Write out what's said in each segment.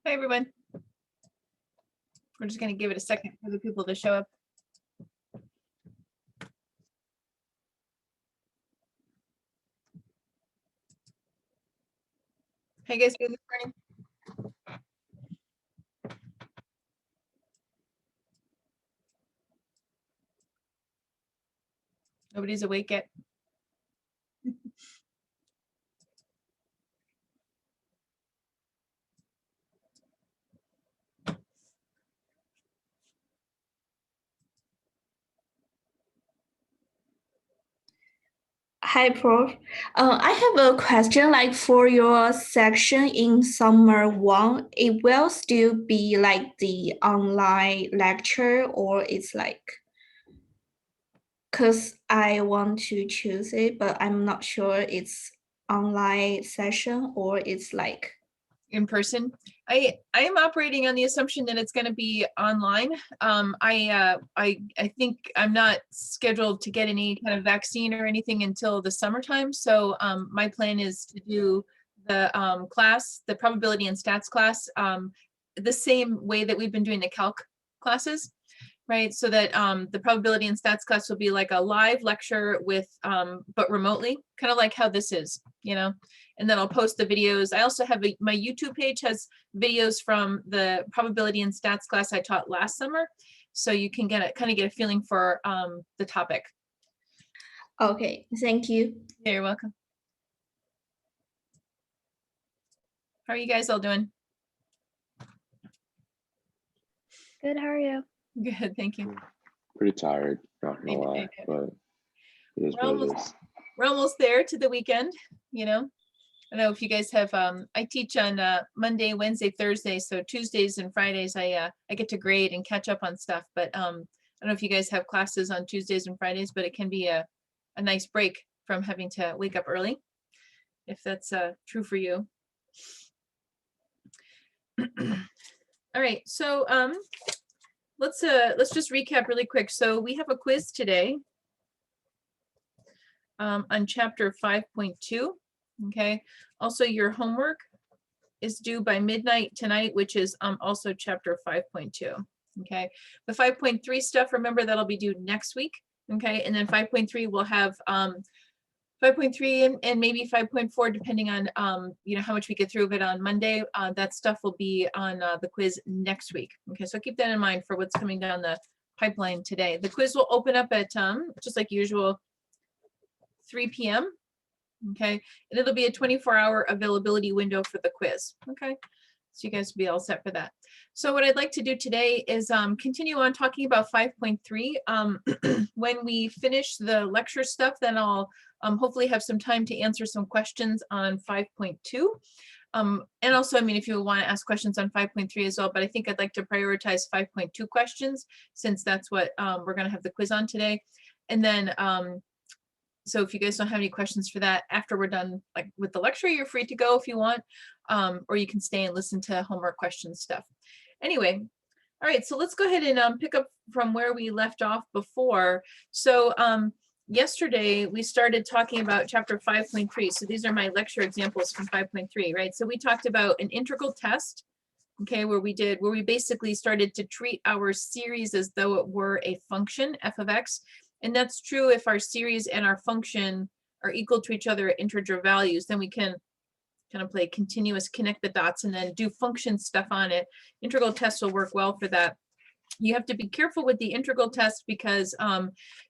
Hi, everyone. We're just going to give it a second for the people to show up. How you guys doing this morning? Nobody's awake yet. Hi, Prof. I have a question like for your section in summer one, it will still be like the online lecture or it's like, because I want to choose it, but I'm not sure it's online session or it's like. In person. I am operating on the assumption that it's going to be online. I think I'm not scheduled to get any kind of vaccine or anything until the summertime. So my plan is to do the class, the probability and stats class, the same way that we've been doing the calc classes, right? So that the probability and stats class will be like a live lecture with, but remotely, kind of like how this is, you know? And then I'll post the videos. I also have my YouTube page has videos from the probability and stats class I taught last summer. So you can kind of get a feeling for the topic. Okay, thank you. Yeah, you're welcome. How are you guys all doing? Good, how are you? Good, thank you. Pretty tired, not gonna lie, but it is what it is. We're almost there to the weekend, you know. I don't know if you guys have, I teach on Monday, Wednesday, Thursday. So Tuesdays and Fridays, I get to grade and catch up on stuff. But I don't know if you guys have classes on Tuesdays and Fridays, but it can be a nice break from having to wake up early, if that's true for you. All right, so let's just recap really quick. So we have a quiz today on chapter 5.2. Okay, also your homework is due by midnight tonight, which is also chapter 5.2. Okay, the 5.3 stuff, remember that'll be due next week. Okay, and then 5.3 we'll have 5.3 and maybe 5.4 depending on you know how much we get through of it on Monday. That stuff will be on the quiz next week. Okay, so keep that in mind for what's coming down the pipeline today. The quiz will open up at just like usual 3 p.m. Okay, and it'll be a 24-hour availability window for the quiz. Okay, so you guys will be all set for that. So what I'd like to do today is continue on talking about 5.3. When we finish the lecture stuff, then I'll hopefully have some time to answer some questions on 5.2. And also, I mean, if you want to ask questions on 5.3 as well, but I think I'd like to prioritize 5.2 questions since that's what we're going to have the quiz on today. And then so if you guys don't have any questions for that after we're done like with the lecture, you're free to go if you want, or you can stay and listen to homework questions stuff. Anyway, all right, so let's go ahead and pick up from where we left off before. So yesterday we started talking about chapter 5.3. So these are my lecture examples from 5.3, right? So we talked about an integral test, okay, where we basically started to treat our series as though it were a function, f of x. And that's true if our series and our function are equal to each other at integer values, then we can kind of play continuous, connect the dots, and then do function stuff on it. Integral tests will work well for that. You have to be careful with the integral test because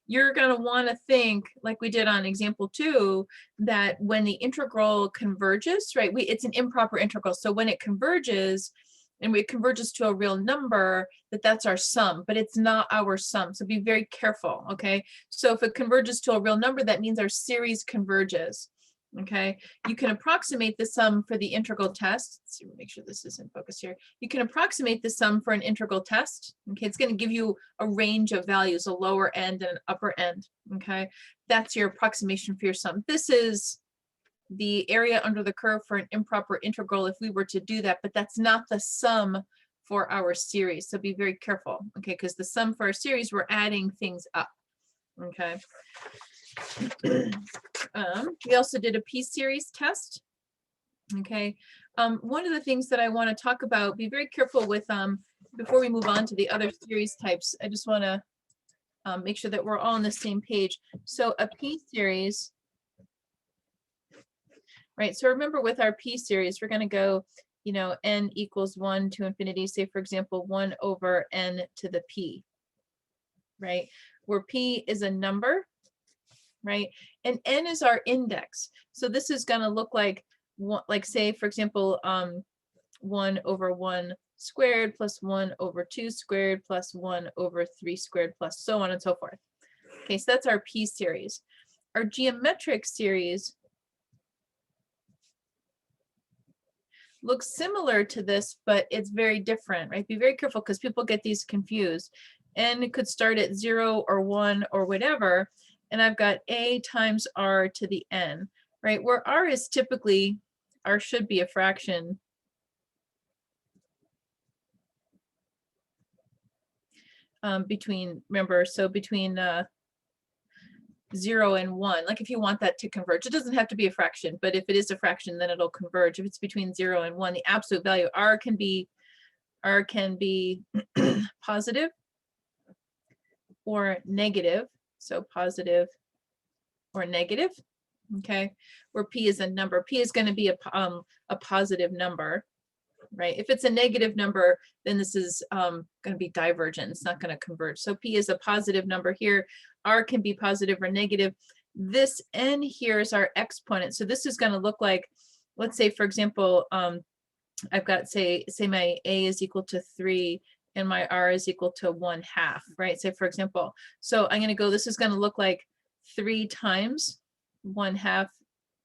you're going to want to think, like we did on example 2, that when the integral converges, right, it's an improper integral. So when it converges, and it converges to a real number, that's our sum, but it's not our sum. So be very careful, okay? So if it converges to a real number, that means our series converges, okay? You can approximate the sum for the integral test. Let's see, make sure this is in focus here. You can approximate the sum for an integral test, okay? It's gonna give you a range of values, a lower end and an upper end, okay? That's your approximation for your sum. This is the area under the curve for an improper integral if we were to do that, but that's not the sum for our series. So be very careful, okay? Because the sum for our series, we're adding things up, okay? We also did a p-series test, Okay, one of the things that I want to talk about, be very careful with, before we move on to the other series types, I just want to make sure that we're all on the same page. So a P series, right? So remember with our P series, we're going to go, you know, n equals 1 to infinity, say for example, 1 over n to the P, right? Where P is a number, right? And n is our index. So this is going to look like, like say, for example, 1 over 1 squared plus 1 over 2 squared plus 1 over 3 squared plus so on and so forth. Okay, so that's our P series. Our geometric series looks similar to this, but it's very different, right? Be very careful because people get these confused. And it could start at 0 or 1 or whatever. And I've got a times r to the n, right? Where r is typically, r should be a fraction. Between, remember, so between 0 and 1, like if you want that to converge, it doesn't have to be a fraction, but if it is a fraction, then it'll converge. If it's between 0 and 1, the absolute value r can be positive or negative. So positive or negative, okay? Where P is a number, P is going to be a positive number, right? If it's a negative number, then this is going to be divergent. It's not going to converge. So P is a positive number here. R can be positive or negative. This n here is our exponent. So this is going to look like, let's say, for example, I've got, say my a is equal to 3 and my r is equal to 1/2, right? Say, for example, so I'm going to go, this is going to look like 3 times 1/2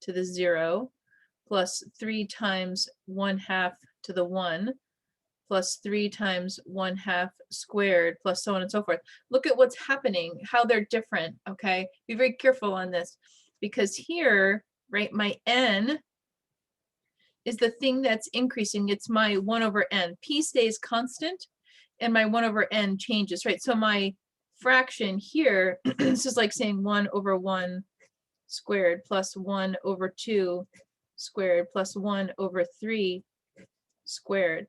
to the 0 plus 3 times 1/2 to the 1 plus 3 times 1/2 squared plus so on and so forth. Look at what's happening, how they're different, okay? Be very careful on this because here, right, my n is the thing that's increasing. It's my 1 over n. P stays constant and my 1 over n changes, right? So my fraction here, this is like saying 1 over 1 squared plus 1 over 2 squared plus 1 over 3 squared.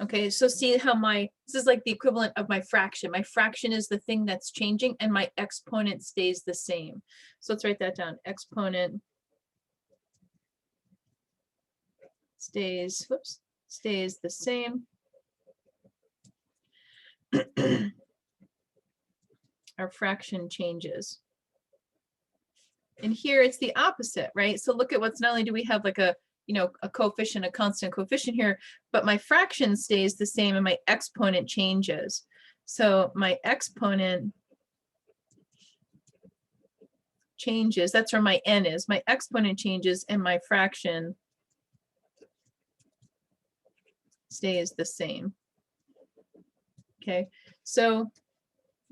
Okay, so see how this is like the equivalent of my fraction. My fraction is the thing that's changing and my exponent stays the same. So let's write that down. Exponent stays the same. Our fraction changes. And here it's the opposite, right? So look at what's, not only do we have like a coefficient, a constant coefficient here, but my fraction stays the same and my exponent changes. So my exponent changes, that's where my n is. My exponent changes and my fraction stays the same. Okay, so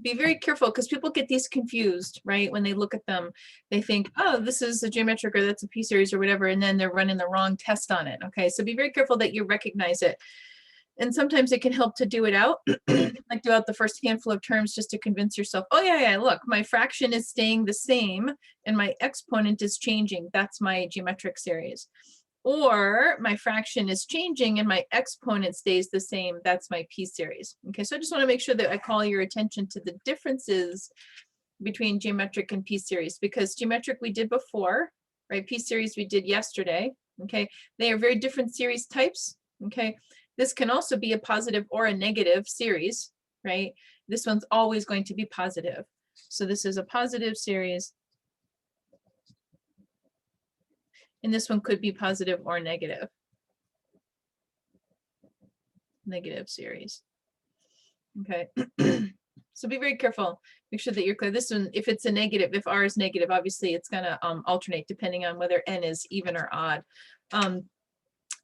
be very careful because people get these confused, right? When they look at them, they think, oh, this is a geometric or that's a P series or whatever, and then they're running the wrong test on it. Okay, so be very careful that you recognize it. And sometimes it can help to do it out, like do out the first handful of terms just to convince yourself, oh yeah, look, my fraction is staying the same and my exponent is changing. That's my geometric series. Or my fraction is changing and my exponent stays the same. That's my P series. Okay, so I just want to make sure that I call your attention to the differences between geometric and P series, because geometric we did before, right? P series we did yesterday. Okay, they are very different series types. Okay, this can also be a positive or a negative series, right? This one's always going to be positive. So this is a positive series. And this one could be positive or negative. Negative series. Okay. So be very careful. Make sure that you're clear. This one, if it's a negative, if r is negative, obviously it's going to alternate depending on whether n is even or odd.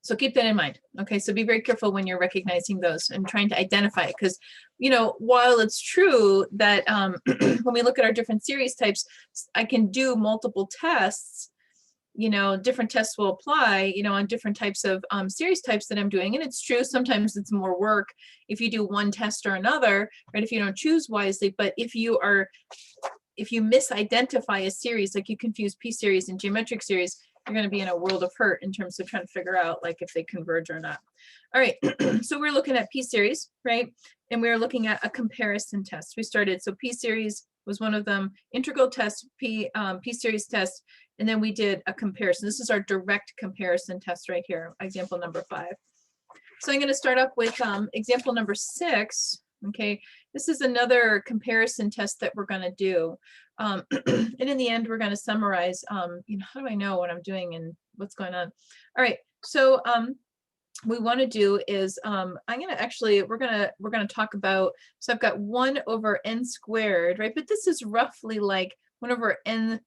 So keep that in mind. Okay, so be very careful when you're recognizing those and trying to identify it, because, while it's true that when we look at our different series types, I can do multiple tests. Different tests will apply, on different types of series types that I'm doing. And it's true, sometimes it's more work if you do one test or another, right? If you don't choose wisely, but if you misidentify a series, like you confuse P series and geometric series, you're going to be in a world of hurt in terms of trying to figure out like if they converge or not. All right, so we're looking at p-series, right? And we're looking at a comparison test. We started, so p-series was one of them, integral test, p-series test, and then we did a comparison. This is our direct comparison test right here, example number 5. So I'm going to start up with example number 6. Okay, this is another comparison test that we're going to do. And in the end, we're going to summarize, you know, how do I know what I'm doing and what's going on? All right, so we want to do is I'm going to actually, we're going to talk about, so I've got 1 over n squared, right? But this is roughly like 1 over n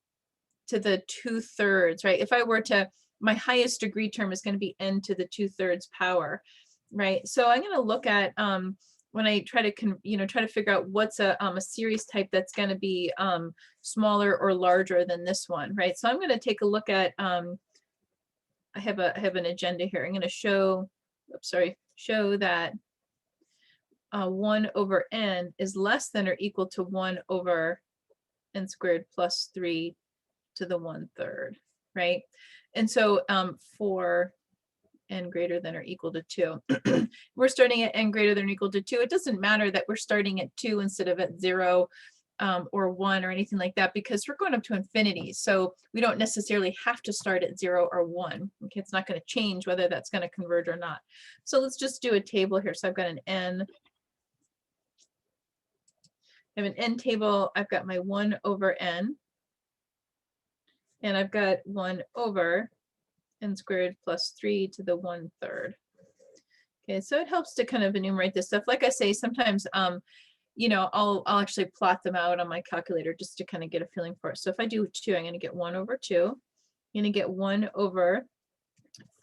to the 2/3, right? If I were to, my highest degree term is going to be n to the 2/3 power, right? So I'm going to look at when I try to, you know, try to figure out what's a series type that's going to be smaller or larger than this one, right? So I'm going to take a look at, I have an agenda here. I'm going to show, oops, sorry, show that 1 over n is less than or equal to 1 over n squared plus 3 to the 1/3, right? And so for n greater than or equal to 2, we're starting at n greater than or equal to 2. It doesn't matter that we're starting at 2 instead of at 0 or 1 or anything like that, because we're going up to infinity. So we don't necessarily have to start at 0 or 1. Okay, it's not going to change whether that's going to converge or not. So let's just do a table here. So I've got an n. I have an n table. I've got my 1 over n. And I've got 1 over n squared plus 3 to the 1/3. Okay, so it helps to kind of enumerate this stuff. Like I say, sometimes, you know, I'll actually plot them out on my calculator just to kind of get a feeling for it. So if I do 2, I'm going to get 1 over 2. I'm going to get 1 over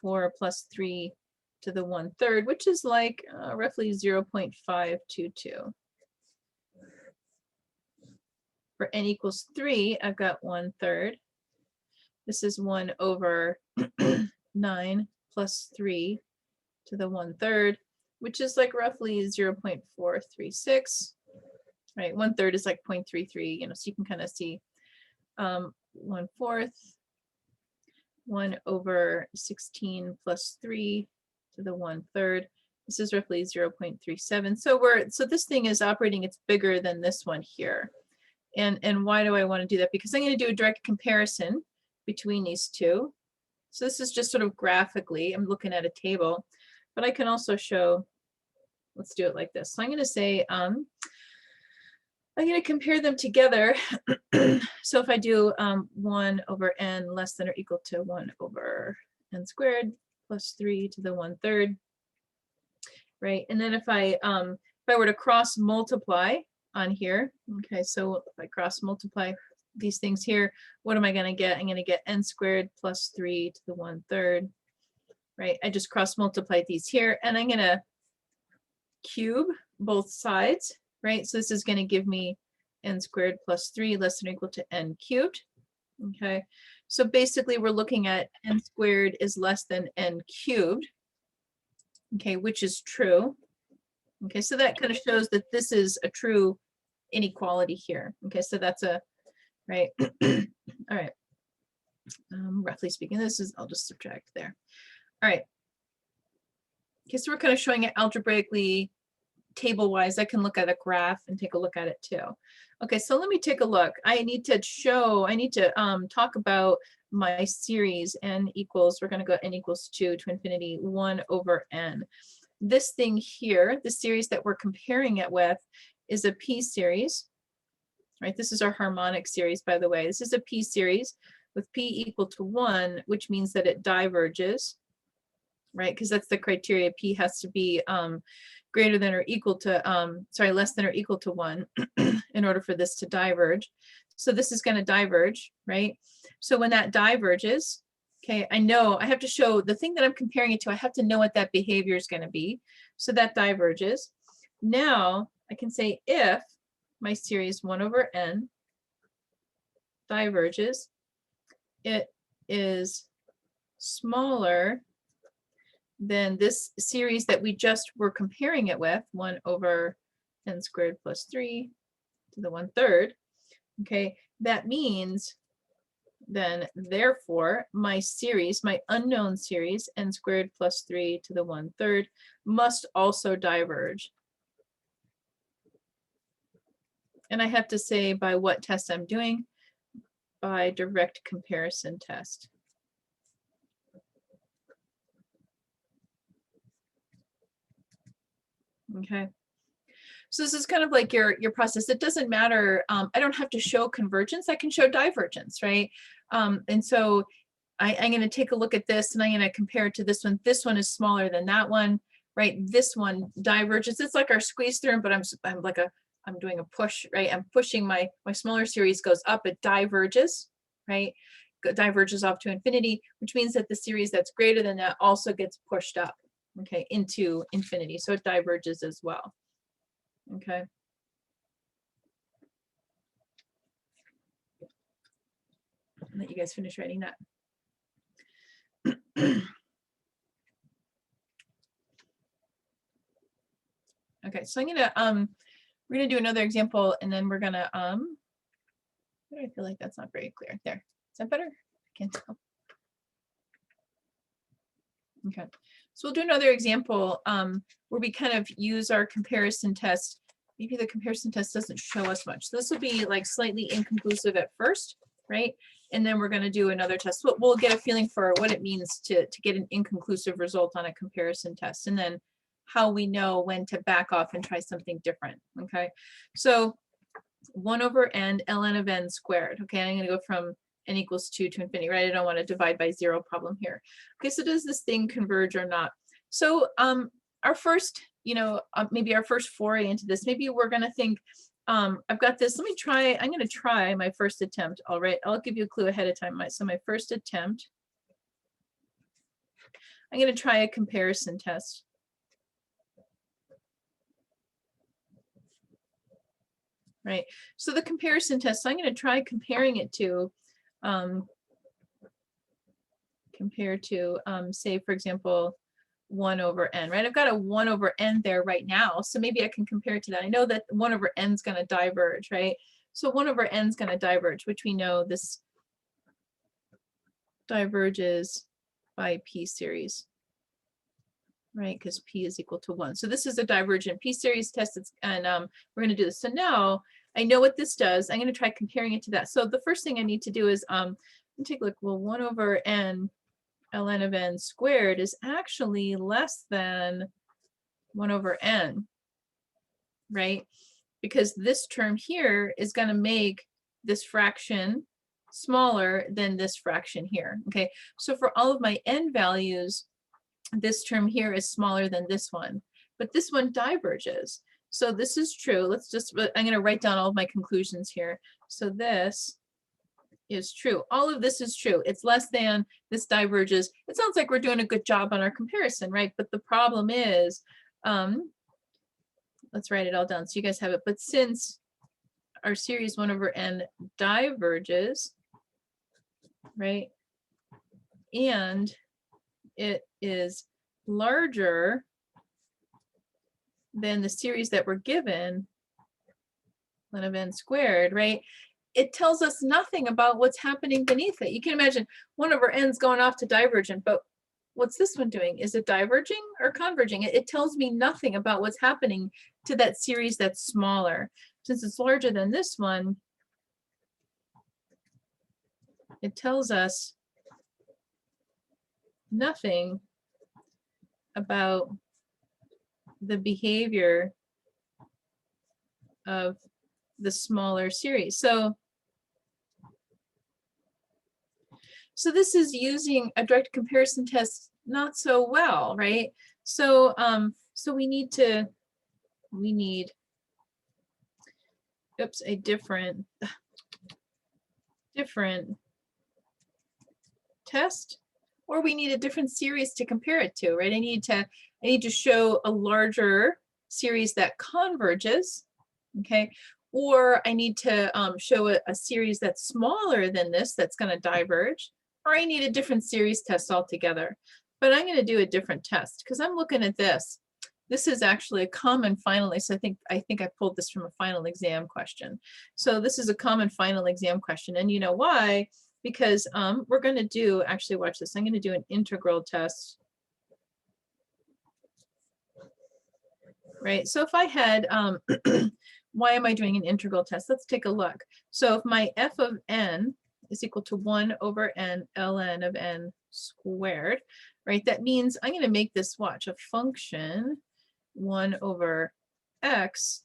4 plus 3 to the 1/3, which is like roughly 0.522. For n equals 3, I've got 1/3. This is 1 over 9 plus 3 to the 1/3, which is like roughly 0.436, right? 1/3 is like 0.33, you know, so you can kind of see 1/4, 1 over 16 plus 3 to the 1/3. This is roughly 0.37. So this thing is operating, it's bigger than this one here. And why do I want to do that? Because I'm going to do a direct comparison between these two. So this is just sort of graphically, I'm looking at a table, but I can also show, let's do it like this. So I'm going to say, I'm going to compare them together. So if I do 1 over n less than or equal to 1 over n squared plus 3 to the 1/3, right? And then if I were to cross multiply on here, okay, so if I cross multiply these things here, what am I going to get? I'm going to get n squared plus 3 to the 1/3, right? I just cross multiply these here, and I'm going to cube both sides, right? So this is going to give me n squared plus 3 less than or equal to n cubed. Okay, so basically we're looking at n squared is less than n cubed, okay, which is true. Okay, so that kind of shows that this is a true inequality here. Okay, so that's a, right? All right, roughly speaking, this is, I'll just subtract there. All right. Okay, so we're kind of showing it algebraically, table-wise. I can look at a graph and take a look at it too. Okay, so let me take a look. I need to talk about my series n equals, we're going to go n equals 2 to infinity 1 over n. This thing here, the series that we're comparing it with, is a p-series, right? This is our harmonic series, by the way. This is a p-series with p equal to 1, which means that it diverges, right? Because that's the criteria. P has to be greater than or equal to, less than or equal to 1 in order for this to diverge. So this is going to diverge, right? So when that diverges, okay, I know I have to show the thing that I'm comparing it to, I have to know what that behavior is going to be. So that diverges. Now I can say if my series 1 over n diverges, it is smaller than this series that we just were comparing it with, 1 over n squared plus 3 to the 1/3. Okay, that means then therefore my series, my unknown series, n squared plus 3 to the 1/3 must also diverge. And I have to say by what test I'm doing, by direct comparison test. Okay. So this is kind of like your process. It doesn't matter. I don't have to show convergence. I can show divergence, right? And so I'm going to take a look at this and I'm going to compare it to this one. This one is smaller than that one, right? This one diverges. It's like our squeeze theorem, but I'm doing a push, right? I'm pushing my smaller series goes up, it diverges, right? Diverges off to infinity, which means that the series that's greater than that also gets pushed up, okay, into infinity. So it diverges as well. Okay. I'll let you guys finish writing that. Okay, so we're gonna do another example and then we're gonna I feel like that's not very clear. There. Is that better? I can't tell. Okay. So we'll do another example where we kind of use our comparison test. Maybe the comparison test doesn't show us much. So this will be like slightly inconclusive at first, right? And then we're going to do another test. We'll get a feeling for what it means to get an inconclusive result on a comparison test, and then how we know when to back off and try something different. Okay. So 1 over n ln of n squared. Okay. I'm going to go from n equals 2 to infinity, right? I don't want to divide by 0 problem here. Okay. So does this thing converge or not? So our first, maybe our first foray into this, maybe we're going to think, I've got this, let me try, I'm going to try my first attempt. All right, I'll give you a clue ahead of time. So my first attempt, I'm going to try a comparison test. Right, so the comparison test, so I'm going to try comparing it to, say, for example, 1 over n, right? I've got a 1 over n there right now, so maybe I can compare it to that. I know that 1 over n is going to diverge, right? So 1 over n is going to diverge, which we know this diverges by p series, right? Because p is equal to 1. So this is a divergent p series test, and we're going to do this. So now I know what this does. I'm going to try comparing it to that. So the first thing I need to do is take a look. Well, 1 over n ln of n squared is actually less than 1 over n, right? Because this term here is going to make this fraction smaller than this fraction here. Okay, so for all of my n values, this term here is smaller than this one, but this one diverges. So this is true. I'm going to write down all of my conclusions here. So this is true. All of this is true. It's less than, this diverges. It sounds like we're doing a good job on our comparison, right? But the problem is, let's write it all down so you guys have it. But since our series 1 over n diverges, right, and it is larger than the series that we're given, ln of n squared, right? It tells us nothing about what's happening beneath it. You can imagine 1 over n is going off to divergent, but what's this one doing? Is it diverging or converging? It tells me nothing about what's happening to that series that's smaller. Since it's larger than this one, it tells us nothing about the behavior of the smaller series. So this is using a direct comparison test not so well, right? So we need a different test, or we need a different series to compare it to, right? I need to show a larger series that converges, okay? Or I need to show a series that's smaller than this that's going to diverge, or I need a different series test altogether. But I'm going to do a different test because I'm looking at this. This is actually a common finalist. I think I pulled this from a final exam question. So this is a common final exam question, and you know why? because we're going to do, actually watch this, I'm going to do an integral test. Right, so if I had, why am I doing an integral test? Let's take a look. So if my f of n is equal to 1 over n ln of n squared, right, that means I'm going to make this, watch, a function 1 over x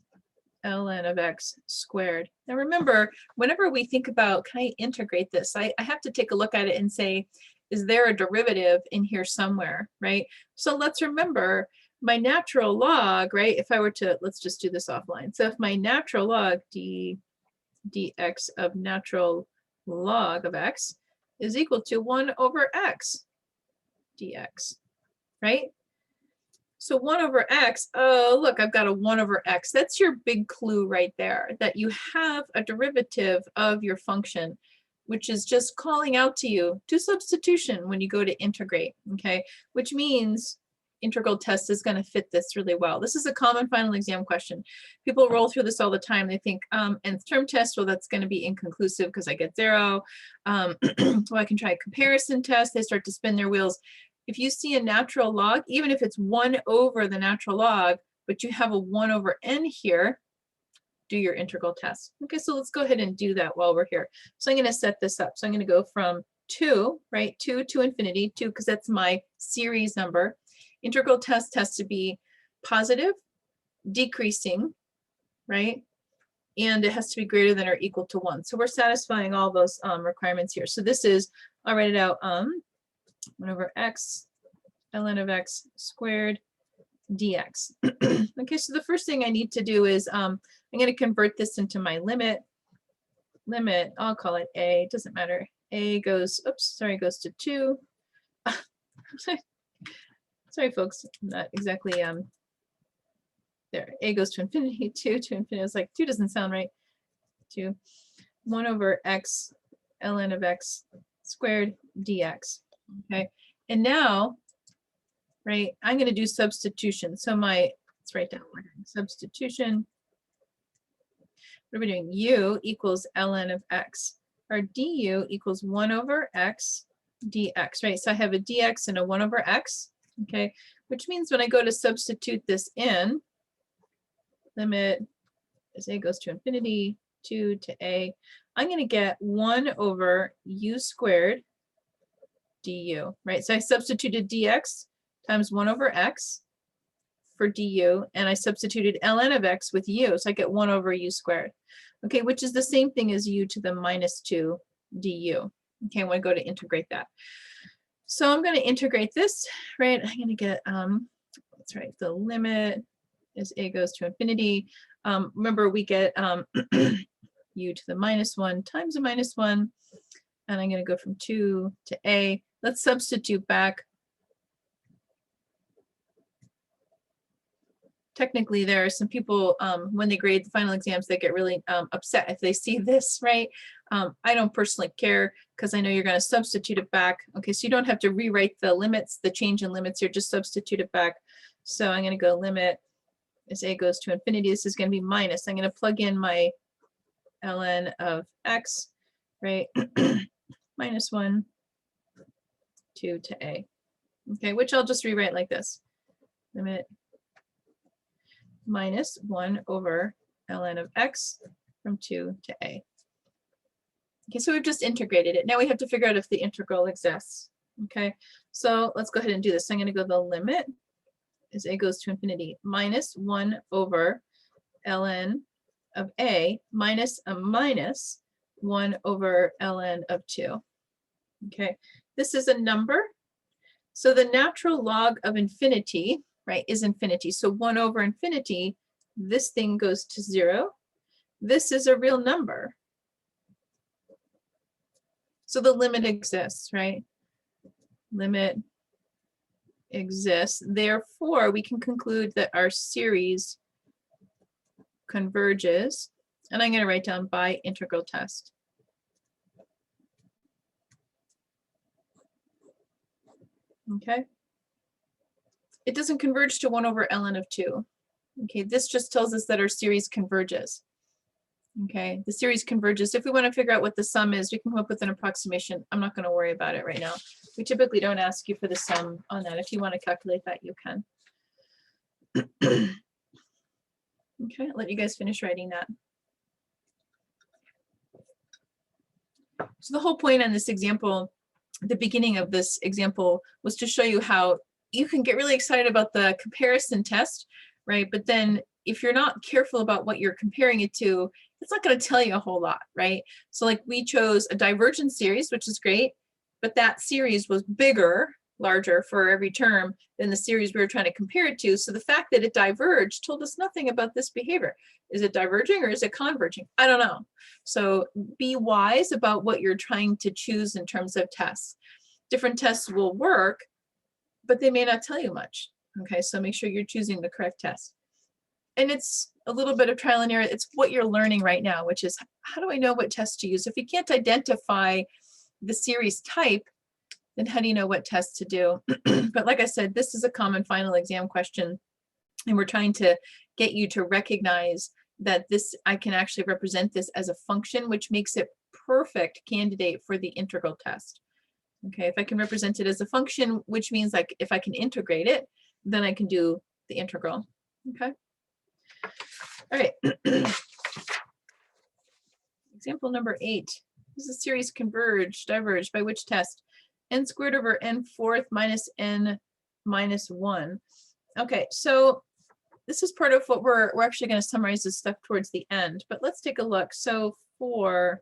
ln of x squared. Now remember, whenever we think about, can I integrate this? I have to take a look at it and say, is there a derivative in here somewhere, right? So let's remember, my natural log, right, if I were to, let's just do this offline. So if my natural log dx of natural log of x is equal to 1 over x dx, right? So 1 over x, oh, look, I've got a 1 over x. That's your big clue right there, that you have a derivative of your function, which is just calling out to you, do substitution when you go to integrate, okay? Which means integral test is going to fit this really well. This is a common final exam question. People roll through this all the time. They think, nth term test, well, that's going to be inconclusive because I get 0. Well, I can try a comparison test. They start to spin their wheels. If you see a natural log, even if it's 1 over the natural log, but you have a 1 over n here, do your integral test. Okay, so let's go ahead and do that while we're here. So I'm going to set this up. So I'm going to go from 2, right, 2 to infinity, 2, because that's my series number. Integral test has to be positive, decreasing, right? And it has to be greater than or equal to 1. So we're satisfying all those requirements here. So this is, I'll write it out, 1 over x ln of x squared dx. Okay, so the first thing I need to do is I'm going to convert this into my limit. I'll call it a, it doesn't matter. A goes, oops, sorry, goes to 2. Sorry, folks, I'm not exactly, there. A goes to infinity, 2 to infinity. I was like, 2 doesn't sound right. 2, 1 over x ln of x squared dx. Okay, and now, right, I'm going to do substitution. So my, let's write down substitution. What are we doing? U equals ln of x. Our du equals 1 over x dx, right? So I have a dx and a 1 over x, okay? Which means when I go to substitute this in, limit as a goes to infinity, 2 to a, I'm going to get 1 over u squared du, right? So I substituted dx times 1 over x for du, and I substituted ln of x with u, so I get 1 over u squared, okay, which is the same thing as u to the minus 2 du. Okay, I want to go to integrate that. So I'm going to integrate this, right? I'm going to get, let's write the limit as a goes to infinity. Remember, we get u to the minus 1 times a minus 1, and I'm going to go from 2 to a. Let's substitute back. Technically, there are some people, when they grade the final exams, they get really upset if they see this, right? I don't personally care because I know you're going to substitute it back. Okay, so you don't have to rewrite the limits, the change in limits here, just substitute it back. So I'm going to go limit as a goes to infinity. This is going to be minus. I'm going to plug in my ln of x, right? Minus 1, 2 to a. Okay, which I'll just rewrite like this. Limit minus 1 over ln of x from 2 to a. Okay, so we've just integrated it. Now we have to figure out if the integral exists. Okay, so let's go ahead and do this. I'm going to go the limit as a goes to infinity minus 1 over ln of a minus a minus 1 over ln of 2. Okay, this is a number. So the natural log of infinity, right, is infinity. So 1 over infinity, this thing goes to 0. This is a real number. So the limit exists, right? Limit exists. Therefore, we can conclude that our series converges. And I'm going to write down by integral test. Okay. It doesn't converge to 1 over ln of 2. Okay, this just tells us that our series converges. Okay, the series converges. If we want to figure out what the sum is, we can come up with an approximation. I'm not going to worry about it right now. We typically don't ask you for the sum on that. If you want to calculate that, you can. Okay, I'll let you guys finish writing that. So the whole point on this example, the beginning of this example, was to show you how you can get really excited about the comparison test, right? But then if you're not careful about what you're comparing it to, it's not going to tell you a whole lot, right? So like we chose a divergent series, which is great, but that series was bigger, larger for every term than the series we were trying to compare it to. So the fact that it diverged told us nothing about this behavior. Is it diverging or is it converging? I don't know. So be wise about what you're trying to choose in terms of tests. Different tests will work, but they may not tell you much. Okay, so make sure you're choosing the correct test. And it's a little bit of trial and error. It's what you're learning right now, which is how do I know what test to use? If you can't identify the series type, then how do you know what test to do? But like I said, this is a common final exam question, and we're trying to get you to recognize that this, I can actually represent this as a function, which makes it perfect candidate for the integral test. Okay, if I can represent it as a function, which means like if I can integrate it, then I can do the integral. Okay. All right. Example number 8. This is a series converge, diverge by which test? N squared over n fourth minus n minus 1. Okay, so this is part of what we're actually going to summarize this stuff towards the end, but let's take a look. So for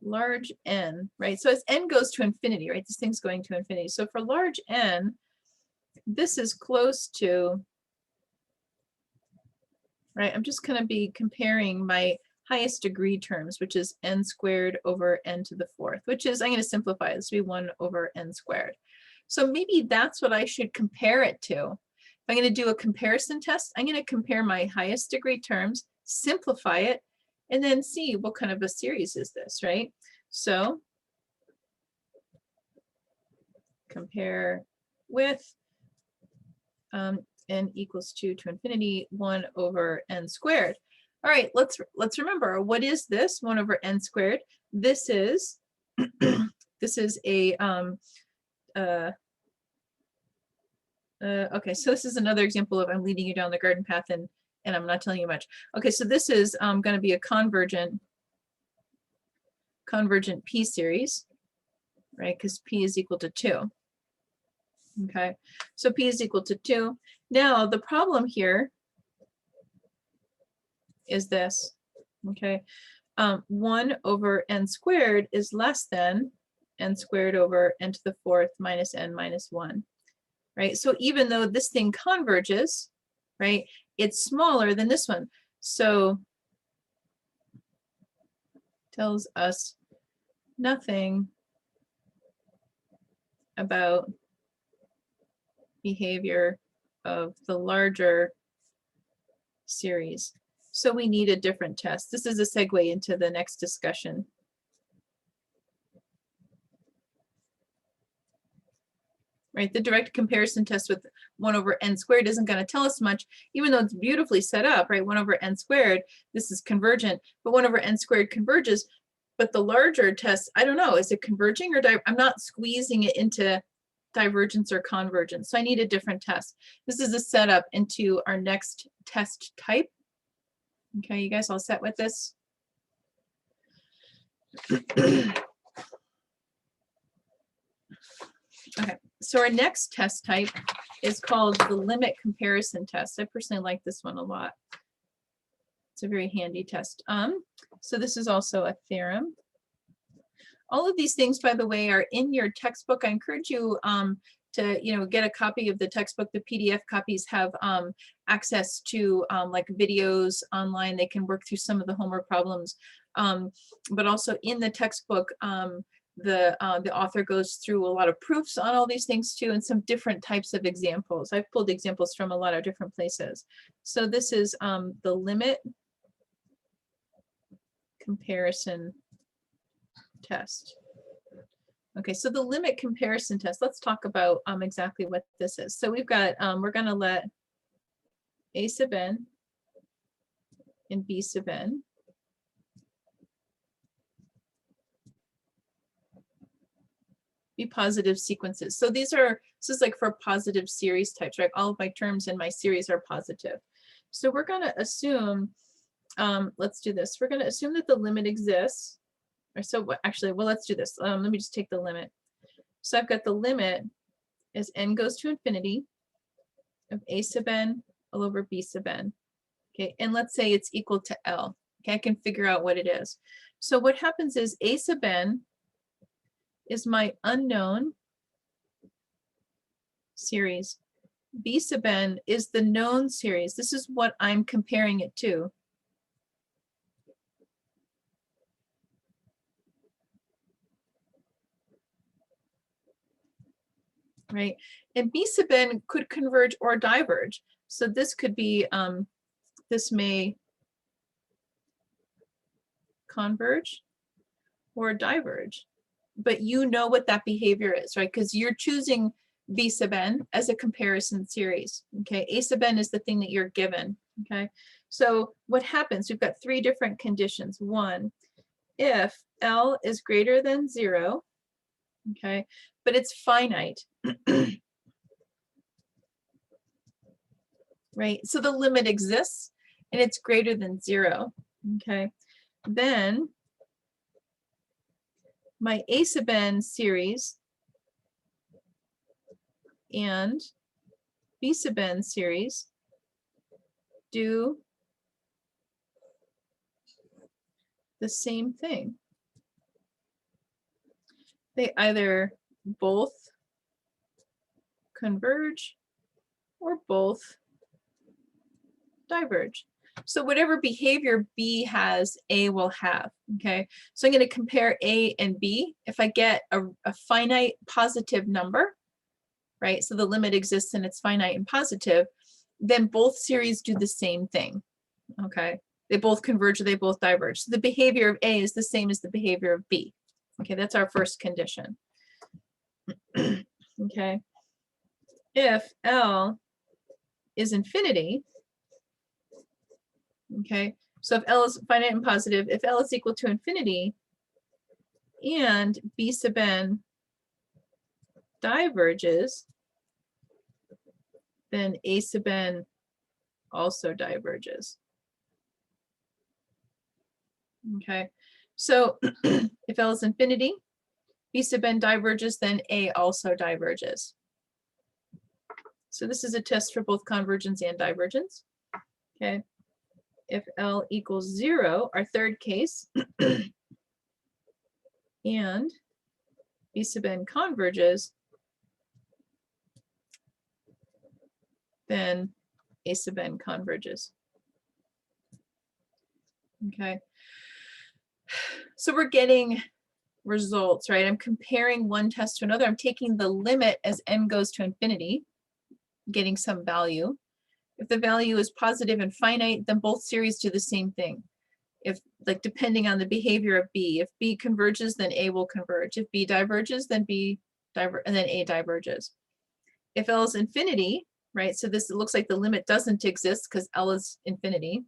large n, right? So as n goes to infinity, right? This thing's going to infinity. So for large n, this is close to, right? I'm just going to be comparing my highest degree terms, which is n squared over n to the fourth, which is, I'm going to simplify this to be 1 over n squared. So maybe that's what I should compare it to. If I'm going to do a comparison test, I'm going to compare my highest degree terms, simplify it, and then see what kind of a series is this, right? So compare with n equals 2 to infinity, 1 over n squared. All right, let's remember, what is this 1 over n squared? This is this is a okay, so this is another example of I'm leading you down the garden path and I'm not telling you much. Okay, so this is going to be a convergent P series, right? Because P is equal to 2. Okay, so P is equal to 2. Now the problem here is this, okay? 1 over n squared is less than n squared over n to the fourth minus n minus 1, right? So even though this thing converges, right, it's smaller than this one. So tells us nothing about behavior of the larger series. So we need a different test. This is a segue into the next discussion. Right, the direct comparison test with 1 over n squared isn't going to tell us much, even though it's beautifully set up, right? 1 over n squared, this is convergent, but 1 over n squared converges. But the larger test, I don't know, is it converging or I'm not squeezing it into divergence or convergence. So I need a different test. This is a setup into our next test type. Okay, you guys all set with this? Okay, so our next test type is called the limit comparison test. I personally like this one a lot. It's a very handy test. So this is also a theorem. All of these things, by the way, are in your textbook. I encourage you to get a copy of the textbook. The PDF copies have access to like videos online. They can work through some of the homework problems, but also in the textbook, the author goes through a lot of proofs on all these things too, and some different types of examples. I've pulled examples from a lot of different places. So this is the limit comparison test. Okay, so the limit comparison test, let's talk about exactly what this is. So we've got, we're going to let A sub n and B sub n be positive sequences. So this is like for positive series types, right? All of my terms in my series are positive. So we're going to assume, let's do this. We're going to assume that the limit exists. Or so actually, well, let's do this. Let me just take the limit. So I've got the limit as n goes to infinity of a sub n all over b sub n. Okay, and let's say it's equal to L. Okay, I can figure out what it is. So what happens is a sub n is my unknown series. B sub n is the known series. This is what I'm comparing it to. Right, and B sub n could converge or diverge. So this could be, this may converge or diverge, but you know what that behavior is, right? Because you're choosing B sub n as a comparison series, okay? A sub n is the thing that you're given, okay? So what happens, we've got three different conditions. One, if L is greater than 0, okay, but it's finite, right? So the limit exists and it's greater than 0, okay? Then my a sub n series and b sub n series do the same thing. They either both converge or both diverge. So whatever behavior B has, A will have, okay? So I'm going to compare A and B. If I get a finite positive number, right? So the limit exists and it's finite and positive, then both series do the same thing, okay? They both converge or they both diverge. So the behavior of A is the same as the behavior of B. Okay, that's our first condition. Okay. If L is infinity, okay, so if L is finite and positive, if L is equal to infinity and B sub n diverges, then A sub n also diverges. Okay, so if L is infinity, B sub n diverges, then A also diverges. So this is a test for both convergence and divergence. Okay, if L equals 0, our third case, and B sub n converges, then A sub n converges. Okay, so we're getting results, right? I'm comparing one test to another. I'm taking the limit as n goes to infinity, getting some value. If the value is positive and finite, then both series do the same thing. If, like, depending on the behavior of B, if B converges, then A will converge. If B diverges, then and then A diverges. If L is infinity, right? So this looks like the limit doesn't exist because L is infinity,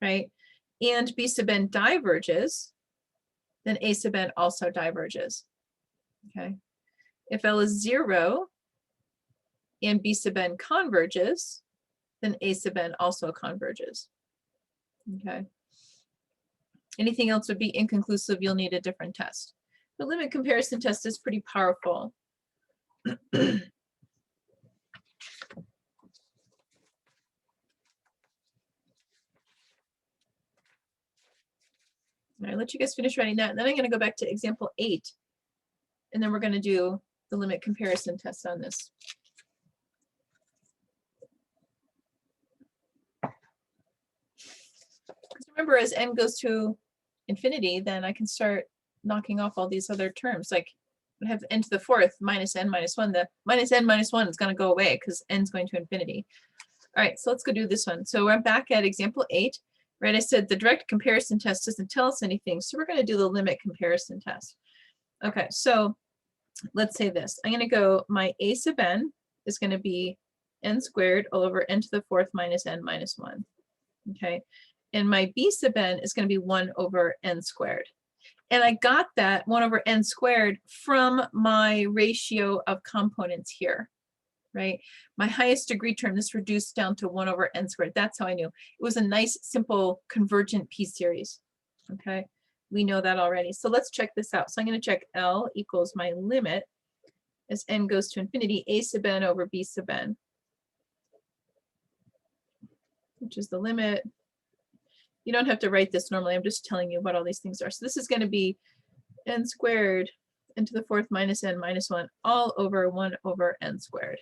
right? And B sub n diverges, then A sub n also diverges. Okay. If L is 0 and B sub n converges, then A sub n also converges. Okay. Anything else would be inconclusive. You'll need a different test. The limit comparison test is pretty powerful. All right, let you guys finish writing that. And then I'm going to go back to example 8. And then we're going to do the limit comparison test on this. Because remember, as n goes to infinity, then I can start knocking off all these other terms. Like I have n to the fourth minus n minus 1. The minus n minus 1 is going to go away because n is going to infinity. All right, so let's go do this one. So we're back at example 8. Right, I said the direct comparison test doesn't tell us anything, so we're going to do the limit comparison test. Okay, so let's say this. I'm going to go, my a sub n is going to be n squared all over n to the fourth minus n minus 1. Okay, and my b sub n is going to be 1 over n squared. And I got that 1 over n squared from my ratio of components here, right? My highest degree term, this reduced down to 1 over n squared. That's how I knew. It was a nice, simple, convergent p-series, okay? We know that already. So let's check this out. So I'm going to check L equals my limit as n goes to infinity, a sub n over b sub n, which is the limit. You don't have to write this normally. I'm just telling you what all these things are. So this is going to be n squared n to the 4th minus n minus 1 all over 1 over n squared.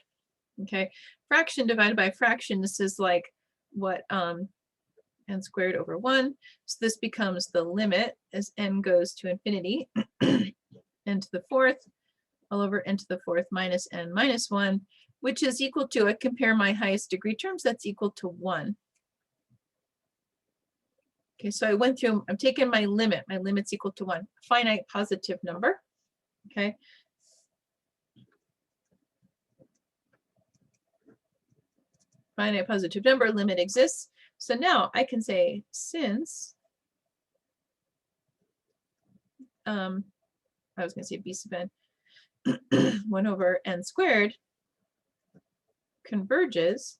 Okay, fraction divided by fraction. This is like what n squared over 1. So this becomes the limit as n goes to infinity, n to the 4th all over n to the 4th minus n minus 1, which is equal to, I compare my highest degree terms, that's equal to 1. Okay, so I went through, I'm taking my limit's equal to 1, finite positive number, okay? Finite positive number, limit exists. So now I can say, since, I was going to say b sub n, 1 over n squared converges,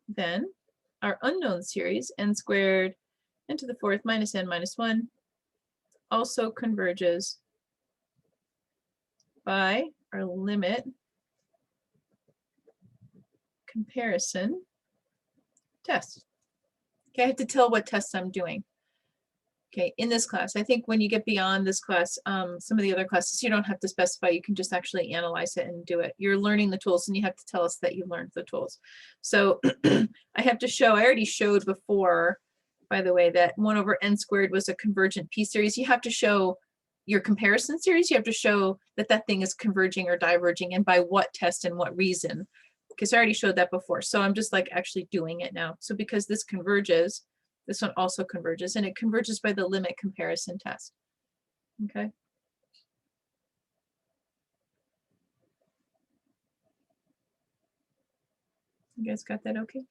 then our unknown series, n squared n to the 4th minus n minus 1, also converges by our limit comparison test. Okay, I have to tell what tests I'm doing. Okay, in this class, I think when you get beyond this class, some of the other classes, you don't have to specify, you can just actually analyze it and do it. You're learning the tools and you have to tell us that you learned the tools. So I have to show, I already showed before, by the way, that 1 over n squared was a convergent p-series. You have to show your comparison series. You have to show that that thing is converging or diverging and by what test and what reason. Because I already showed that before. So I'm just like actually doing it now. So because this converges, this one also converges, and it converges by the limit comparison test. Okay. You guys got that okay?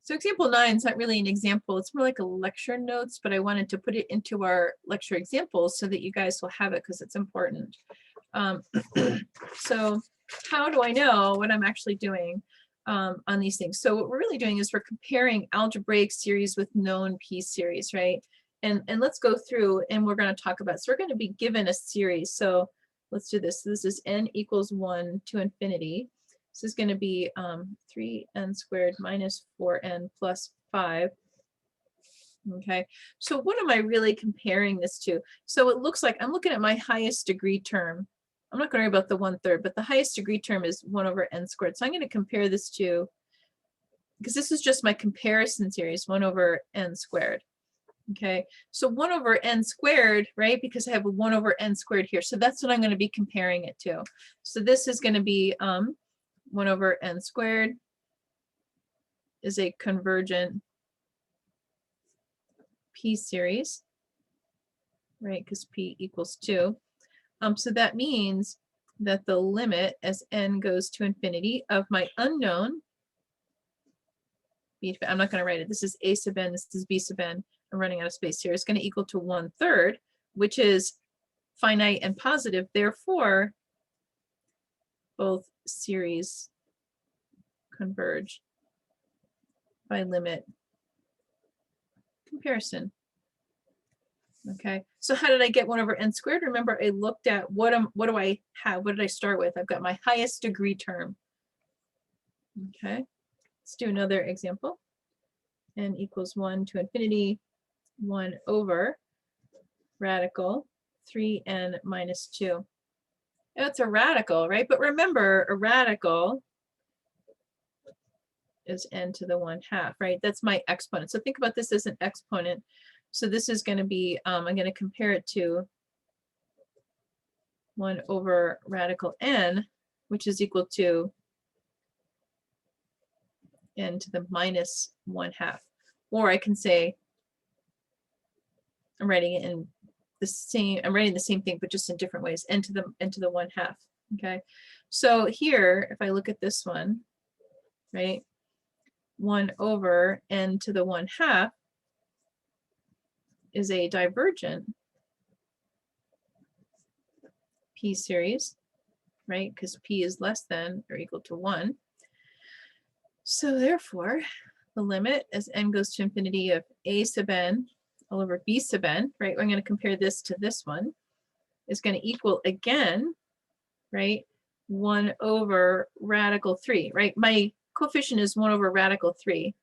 So example 9 is not really an example. It's more like a lecture notes, but I wanted to put it into our lecture examples so that you guys will have it because it's important. So how do I know what I'm actually doing on these things? So what we're really doing is we're comparing algebraic series with known p-series, right? And let's go through and we're going to talk about, so we're going to be given a series. So let's do this. So this is n equals 1 to infinity. This is going to be 3n squared minus 4n plus 5. Okay, so what am I really comparing this to? So it looks like I'm looking at my highest degree term. I'm not going to worry about the 1/3, but the highest degree term is 1 over n squared. So I'm going to compare this to, because this is just my comparison series, 1 over n squared. Okay, so 1 over n squared, right? Because I have a 1 over n squared here. So that's what I'm going to be comparing it to. So this is going to be 1 over n squared is a convergent p-series, right? Because p equals 2. So that means that the limit as n goes to infinity of my unknown, I'm not going to write it. This is a sub n, this is b sub n. I'm running out of space here. It's going to equal to 1/3, which is finite and positive. Therefore, both series converge by limit comparison. Okay, so how did I get 1 over n squared? Remember, I looked at what do I have? What did I start with? I've got my highest degree term. Okay, let's do another example. N equals 1 to infinity, 1 over radical 3n minus 2. It's a radical, right? But remember, a radical is n to the 1/2, right? That's my exponent. So think about this as an exponent. So this is going to be, I'm going to compare it to 1 over radical n, which is equal to n to the minus 1/2. Or I can say, I'm writing it in the same, I'm writing the same thing, but just in different ways, n to the 1/2. Okay, so here, if I look at this one, right, 1 over n to the 1/2, is a divergent P series, right? Because P is less than or equal to 1. So therefore, the limit as n goes to infinity of a sub n all over b sub n, right? I'm going to compare this to this one, is going to equal again, right? 1 over radical 3, right? My coefficient is 1 over radical 3,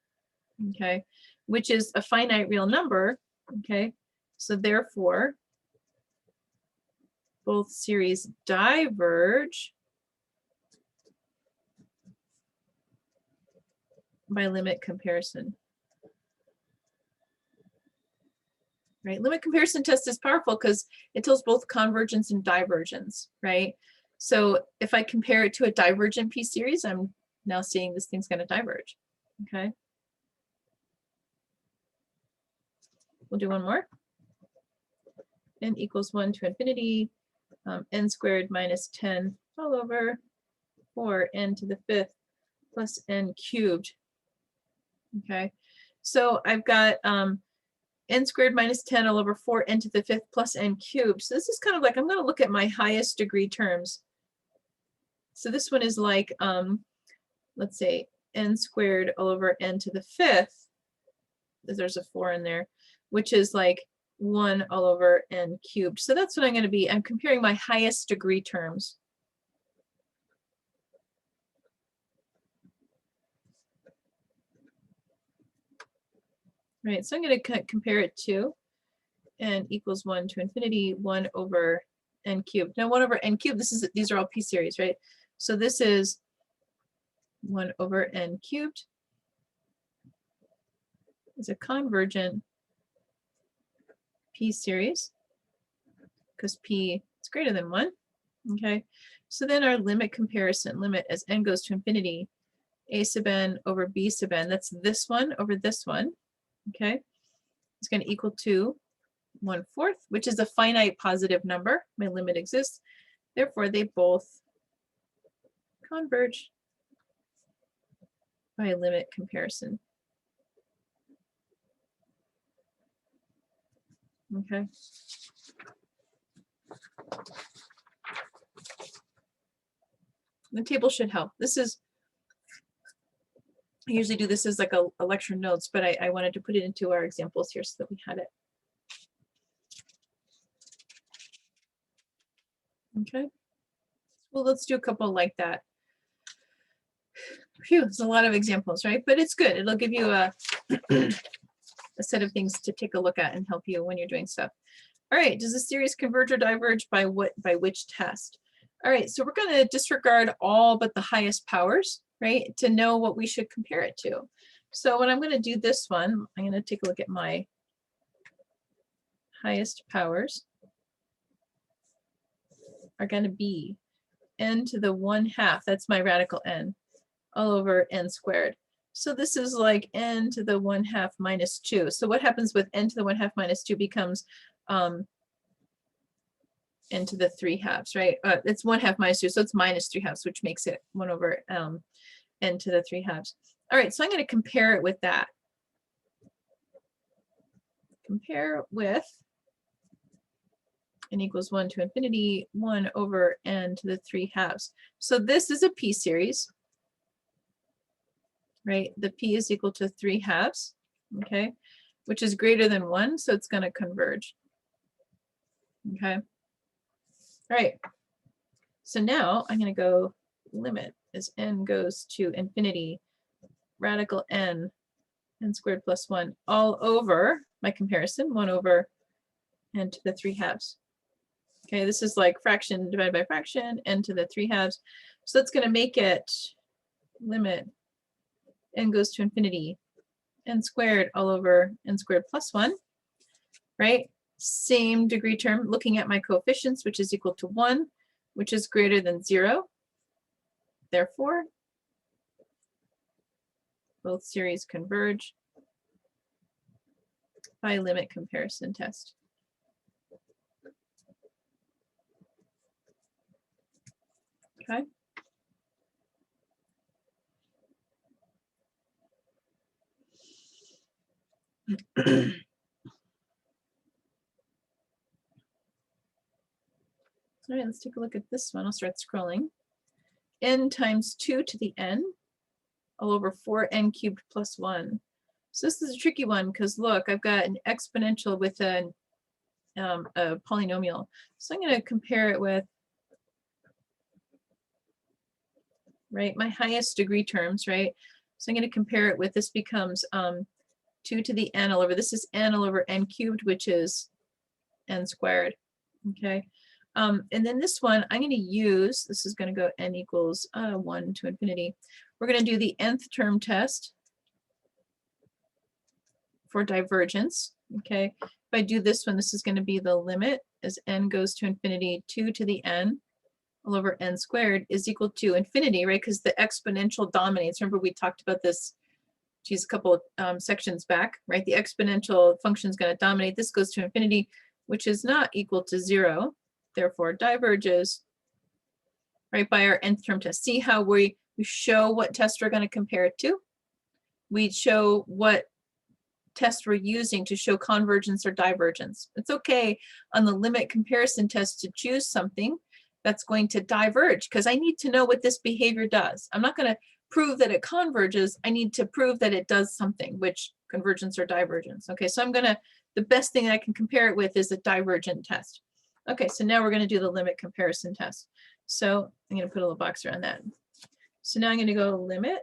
okay? Which is a finite real number, okay? So therefore, both series diverge by limit comparison. Right? Limit comparison test is powerful because it tells both convergence and divergence, right? So if I compare it to a divergent P series, I'm now seeing this thing's going to diverge, okay? We'll do one more. N equals 1 to infinity, n squared minus 10 all over 4n to the 5th plus n cubed, okay? So I've got n squared minus 10 all over 4n to the 5th plus n cubed. So this is kind of like, I'm going to look at my highest degree terms. So this one is like, let's say n squared all over n to the 5th. There's a 4 in there, which is like 1 all over n cubed. So that's what I'm going to be. I'm comparing my highest degree terms. Right, so I'm going to compare it to n equals 1 to infinity 1 over n cubed. Now 1 over n cubed, these are all P series, right? So this is 1 over n cubed is a convergent P series because P is greater than 1, okay? So then our limit comparison, limit as n goes to infinity, a sub n over b sub n, that's this one over this one, okay? It's going to equal to 1/4, which is a finite positive number. My limit exists. Therefore, they both converge by limit comparison. Okay. The table should help. This is, I usually do this as like a lecture notes, but I wanted to put it into our examples here so that we had it. Okay. Well, let's do a couple like that. Phew, there's a lot of examples, right? But it's good. It'll give you a set of things to take a look at and help you when you're doing stuff. All right, does the series converge or diverge by which test? All right, so we're going to disregard all but the highest powers, right, to know what we should compare it to. So when I'm going to do this one, I'm going to take a look at my highest powers are going to be n to the 1/2, that's my radical n, all over n squared. So this is like n to the 1/2 minus 2. So what happens with n to the 1/2 minus 2 becomes n to the 3/2, right? It's 1/2 minus 2, so it's minus 3/2, which makes it 1 over n to the 3/2. All right, so I'm going to compare it with that. Compare with n equals 1 to infinity 1 over n to the 3/2. So this is a P series, right? The P is equal to 3/2, okay, which is greater than 1, so it's going to converge. Okay. All right. So now I'm going to go limit as n goes to infinity radical n squared plus 1 all over my comparison 1 over n to the 3/2. Okay, this is like fraction divided by fraction, n to the 3/2. So that's going to make it limit n goes to infinity n squared all over n squared plus 1, right? Same degree term, looking at my coefficients, which is equal to 1, which is greater than 0. Therefore, both series converge by limit comparison test. Okay. All right, let's take a look at this one. I'll start scrolling. N times 2 to the n all over 4n cubed plus 1. So this is a tricky one because look, I've got an exponential with a polynomial. So I'm going to compare it with, right, my highest degree terms, right? So I'm going to compare it with, this becomes 2 to the n all over, this is n all over n cubed, which is n squared, okay? And then this one, I'm going to use, this is going to go n equals 1 to infinity. We're going to do the nth term test for divergence, okay? If I do this one, this is going to be the limit as n goes to infinity, 2 to the n all over n squared is equal to infinity, right? Because the exponential dominates. Remember we talked about this, geez, a couple sections back, right? The exponential function is going to dominate. This goes to infinity, which is not equal to 0. Therefore, diverges, right, by our nth term test. See how we show what test we're going to compare it to? We show what test we're using to show convergence or divergence. It's okay on the limit comparison test to choose something that's going to diverge because I need to know what this behavior does. I'm not going to prove that it converges. I need to prove that it does something, which convergence or divergence. Okay, so I'm going to, the best thing I can compare it with is a divergent test. Okay, so now we're going to do the limit comparison test. So I'm going to put a little box around that. So now I'm going to go limit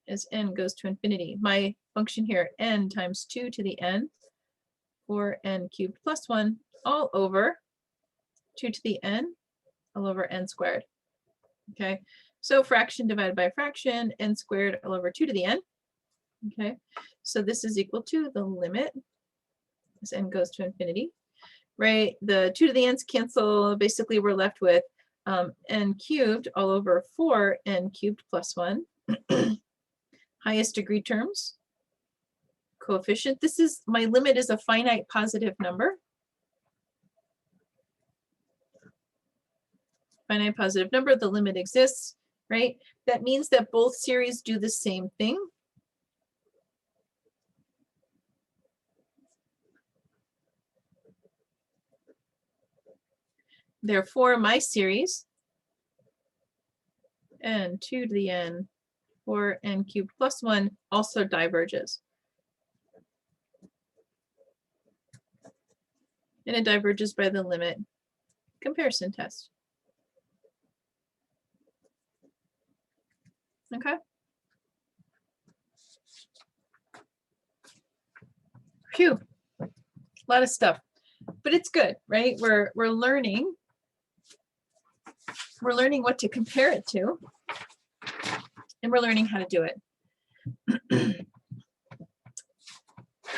as n goes to infinity. My function here, n times 2 to the n, or n cubed plus 1, all over 2 to the n, all over n squared. Okay, so fraction divided by fraction, n squared all over 2 to the n. Okay, so this is equal to the limit as n goes to infinity. Right, the 2 to the n's cancel. Basically, we're left with n cubed all over 4n cubed plus 1. Highest degree terms, coefficient. This is, my limit is a finite positive number. Finite positive number, the limit exists, right? That means that both series do the same thing. Therefore, my series, n 2 to the n, 4n cubed plus 1, also diverges. And it diverges by the limit comparison test. Okay. Phew, a lot of stuff, but it's good, right? We're learning. We're learning what to compare it to, and we're learning how to do it.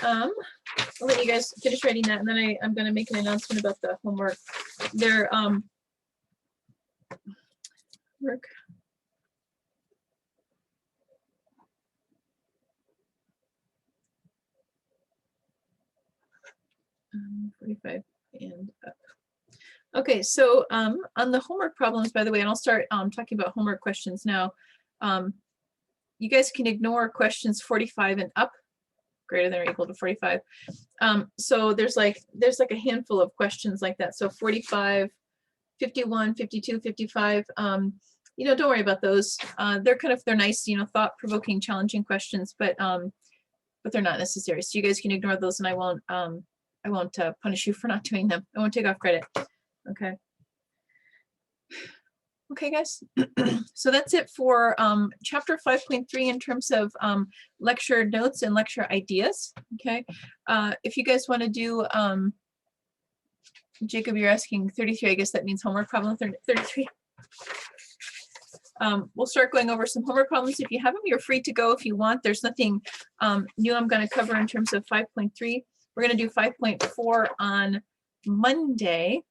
I'll let you guys finish writing that, and then I'm going to make an announcement about the homework. Their work. 45 and up. Okay, so on the homework problems, by the way, and I'll start talking about homework questions now. You guys can ignore questions 45 and up, greater than or equal to 45. So there's like a handful of questions like that. So 45, 51, 52, 55. You know, don't worry about those. They're nice, you know, thought-provoking, challenging questions, but they're not necessary. So you guys can ignore those, and I won't punish you for not doing them. I won't take off credit. Okay. Okay, guys. So that's it for chapter 5.3 in terms of lecture notes and lecture ideas. Okay. If you guys want to do, Jacob, you're asking 33. I guess that means homework problem 33. We'll start going over some homework problems. If you have them, you're free to go if you want. There's nothing new I'm going to cover in terms of 5.3. We're going to do 5.4 on Monday.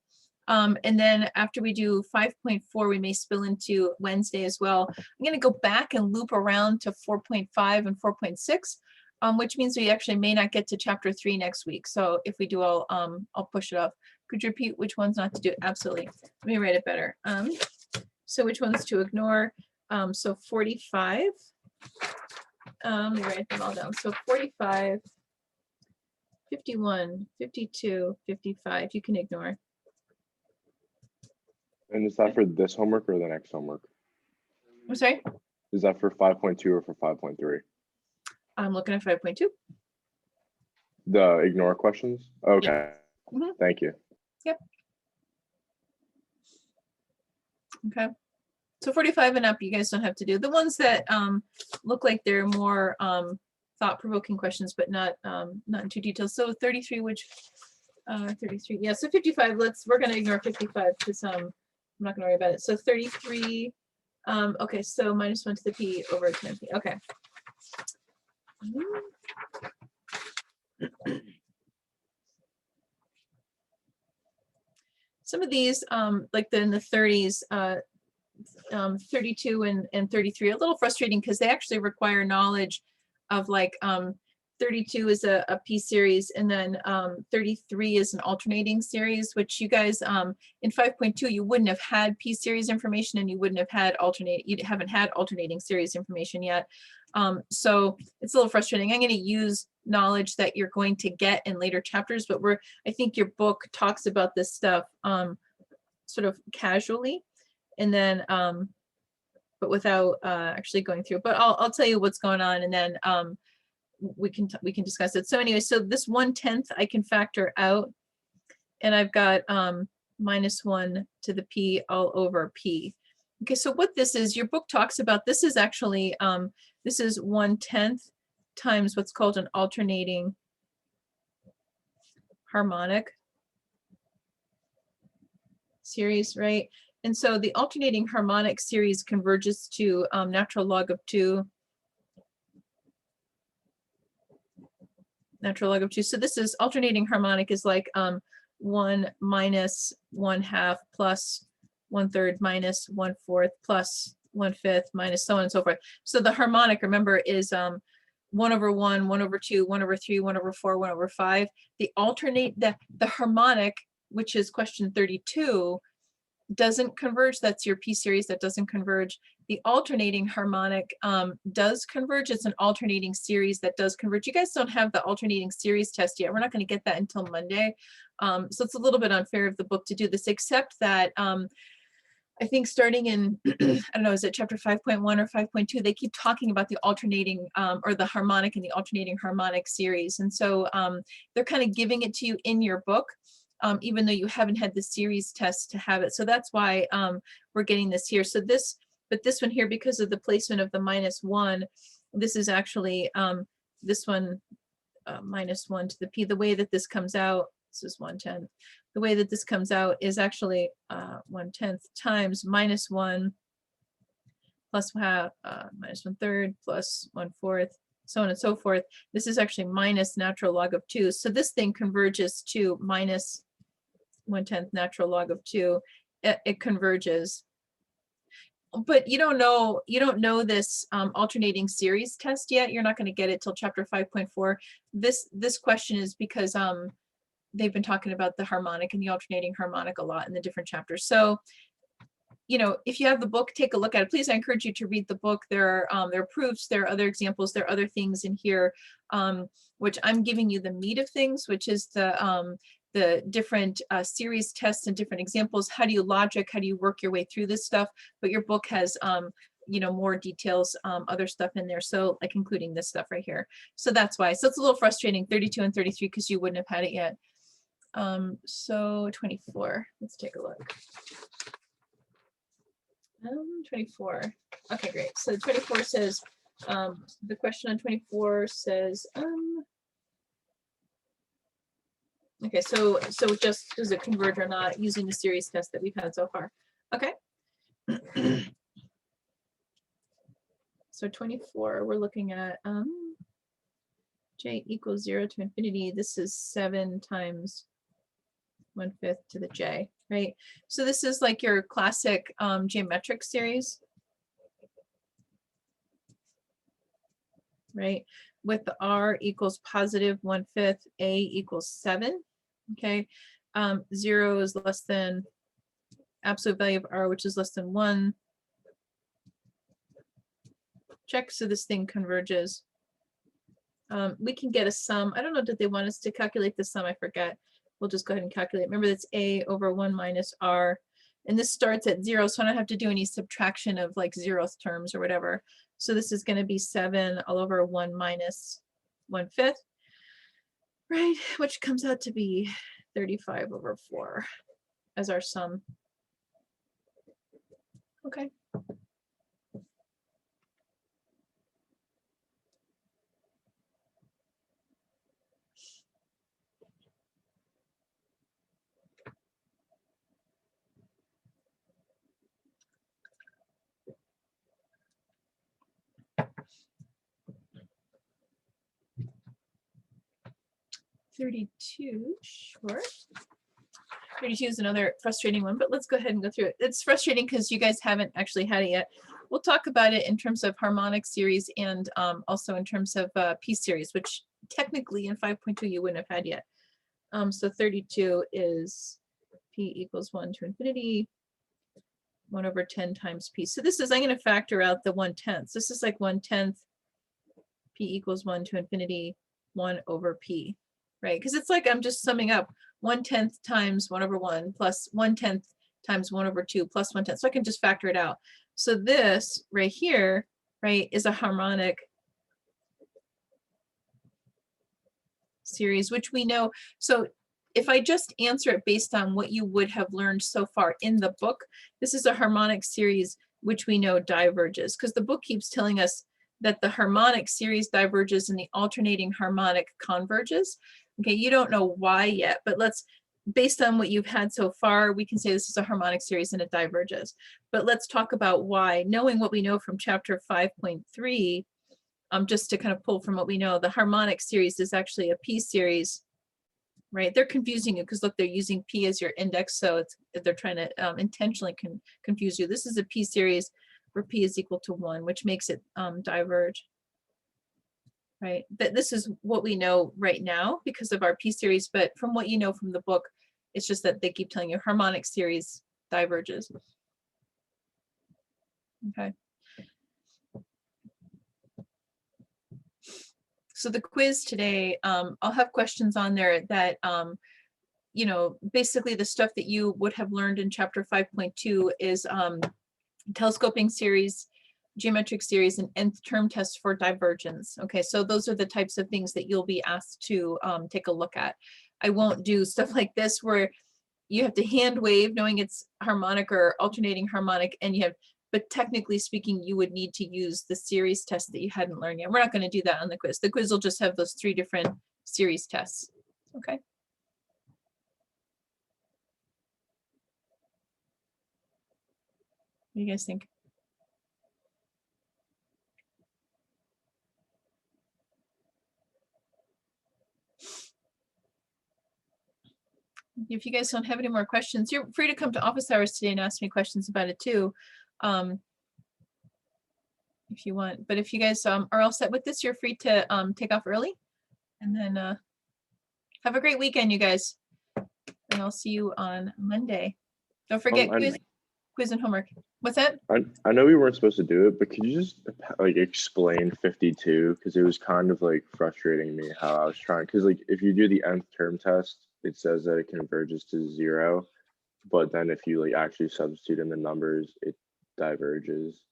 And then after we do 5.4, we may spill into Wednesday as well. I'm going to go back and loop around to 4.5 and 4.6, which means we actually may not get to chapter 3 next week. So if we do, I'll push it off. Could you repeat which ones not to do? Absolutely. Let me write it better. So which ones to ignore? So 45. Let me write them all down. So 45, 51, 52, 55, you can ignore. And is that for this homework or the next homework? I'm sorry, Is that for 5.2 or for 5.3? I'm looking at 5.2. The ignore questions? Okay. Mhm. Thank you. Okay. So 45 and up, you guys don't have to do. The ones that look like they're more thought-provoking questions, but not in too detail. So 33, which 33, yeah, so 55, we're gonna ignore 55 because I'm not gonna worry about it. So 33, okay, so -1 to the p over 10p, okay. Some of these, like in the 30s, 32 and 33, a little frustrating because they actually require knowledge of like 32 is a P series, and then 33 is an alternating series, which you guys in 5.2 you wouldn't have had P series information, and you wouldn't have had you haven't had alternating series information yet. So it's a little frustrating. I'm going to use knowledge that you're going to get in later chapters, but I think your book talks about this stuff sort of casually, and then but without actually going through. But I'll tell you what's going on, and then we can discuss it. So anyway, so this 1/10 I can factor out, and I've got -1 to the p all over p. Okay, so what this is, your book talks about, this is actually this is 1/10 times what's called an alternating harmonic series, right? And so the alternating harmonic series converges to natural log of 2. Natural log of 2. So this is alternating harmonic is like 1 minus 1/2 plus 1/3 minus 1/4 plus 1/5 minus so on and so forth. So the harmonic, remember, is 1 over 1, 1 over 2, 1 over 3, 1 over 4, 1 over 5. The harmonic, which is question 32, doesn't converge. That's your P series that doesn't converge. The alternating harmonic does converge. It's an alternating series that does converge. You guys don't have the alternating series test yet. We're not going to get that until Monday. So it's a little bit unfair of the book to do this, except that I think starting in, I don't know, is it chapter 5.1 or 5.2, they keep talking about the alternating or the harmonic and the alternating harmonic series. And so they're kind of giving it to you in your book, even though you haven't had the series test to have it. So that's why we're getting this here. So but this one here, because of the placement of the -1, this is actually this one -1 to the p. The way that this comes out, this is 1/10. The way that this comes out is actually 1/10 times -1 plus -1/3 plus 1/4, so on and so forth. This is actually minus natural log of 2. So this thing converges to -1/10 natural log of 2. It converges. But you don't know this alternating series test yet. You're not going to get it till chapter 5.4. This question is because they've been talking about the harmonic and the alternating harmonic a lot in the different chapters. So, if you have the book, take a look at it. Please, I encourage you to read the book. There are proofs, there are other examples, there are other things in here, which I'm giving you the meat of things, which is the different series tests and different examples. How do you logic? How do you work your way through this stuff? But your book has more details, other stuff in there. So like including this stuff right here. So that's why. So it's a little frustrating, 32 and 33, because you wouldn't have had it yet. So 24, let's take a look. 24. Okay, great. So 24 says, the question on 24 says, okay, so just does it converge or not using the series test that we've had so far? Okay. So 24, we're looking at j equals 0 to infinity. This is 7 times 1/5 to the j, right? So this is like your classic geometric series, right? With the r equals positive 1/5, a equals 7, okay? 0 is less than absolute value of r, which is less than 1. Check, so this thing converges. We can get a sum. I don't know, did they want us to calculate the sum? I forget. We'll just go ahead and calculate. Remember, that's a over 1 minus r. and this starts at 0, so I don't have to do any subtraction of like 0th terms or whatever. So this is going to be 7 all over 1 minus 1/5, right? Which comes out to be 35 over 4 as our sum. Okay. (32), sure. 32 is another frustrating one, but let's go ahead and go through it. It's frustrating because you guys haven't actually had it yet. We'll talk about it in terms of harmonic series and also in terms of P series, which technically in 5.2 you wouldn't have had yet. So 32 is P equals 1 to infinity, 1 over 10 times P. So this is, I'm going to factor out the 1/10. This is like 1/10 P equals 1 to infinity, 1 over P, right? Because it's like I'm just summing up 1/10 times 1 over 1 plus 1/10 times 1 over 2 plus 1/10. So I can just factor it out. So this right here, right, is a harmonic series, which we know. So if I just answer it based on what you would have learned so far in the book, this is a harmonic series, which we know diverges, because the book keeps telling us that the harmonic series diverges and the alternating harmonic converges. Okay, you don't know why yet, but let's, based on what you've had so far, we can say this is a harmonic series and it diverges. But let's talk about why. Knowing what we know from chapter 5.3, just to kind of pull from what we know, the harmonic series is actually a P series, right? They're confusing you because look, they're using P as your index, so it's, they're trying to intentionally confuse you. This is a P series where P is equal to 1, which makes it diverge, right? That this is what we know right now because of our P series, but from what you know from the book, it's just that they keep telling you harmonic series diverges. Okay. So the quiz today, I'll have questions on there that, you know, basically the stuff that you would have learned in chapter 5.2 is telescoping series, geometric series, and nth term test for divergence. Okay, so those are the types of things that you'll be asked to take a look at. I won't do stuff like this where you have to hand wave knowing it's harmonic or alternating harmonic, and you have, but technically speaking, you would need to use the series test that you hadn't learned yet. We're not going to do that on the quiz. The quiz will just have those 3 different series tests. Okay. What do you guys think? If you guys don't have any more questions, you're free to come to office hours today and ask me questions about it too, if you want. But if you guys are all set with this, you're free to take off early. And then have a great weekend, you guys. And I'll see you on Monday. Don't forget quiz and homework. What's that? I know we weren't supposed to do it, but could you just like explain 52? Because it was kind of like frustrating me how I was trying. Because like if you do the nth term test, it says that it converges to 0, but then if you like actually substitute in the numbers, it diverges.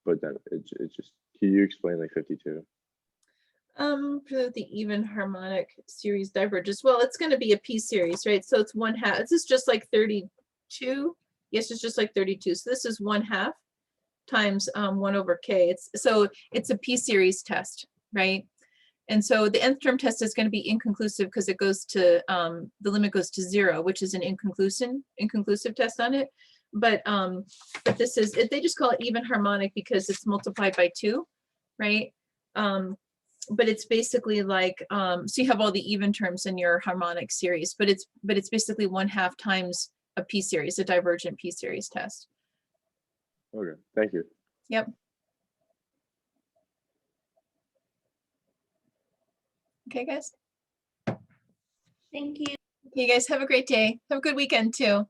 But then it's just, can you explain like 52? The even harmonic series diverges. Well, it's going to be a P series, right? So it's 1/2. This is just like 32. Yes, it's just like 32. So this is 1/2 times 1 over K. It's a P series test, right? And so the nth term test is going to be inconclusive because it goes to the limit goes to 0, which is an inconclusive test on it. But this is they just call it even harmonic because it's multiplied by 2, right? But it's basically like so you have all the even terms in your harmonic series, but it's basically 1/2 times a P series, a divergent P series test. Okay, thank you. Yep. Okay, guys. Thank you. You guys have a great day. Have a good weekend too.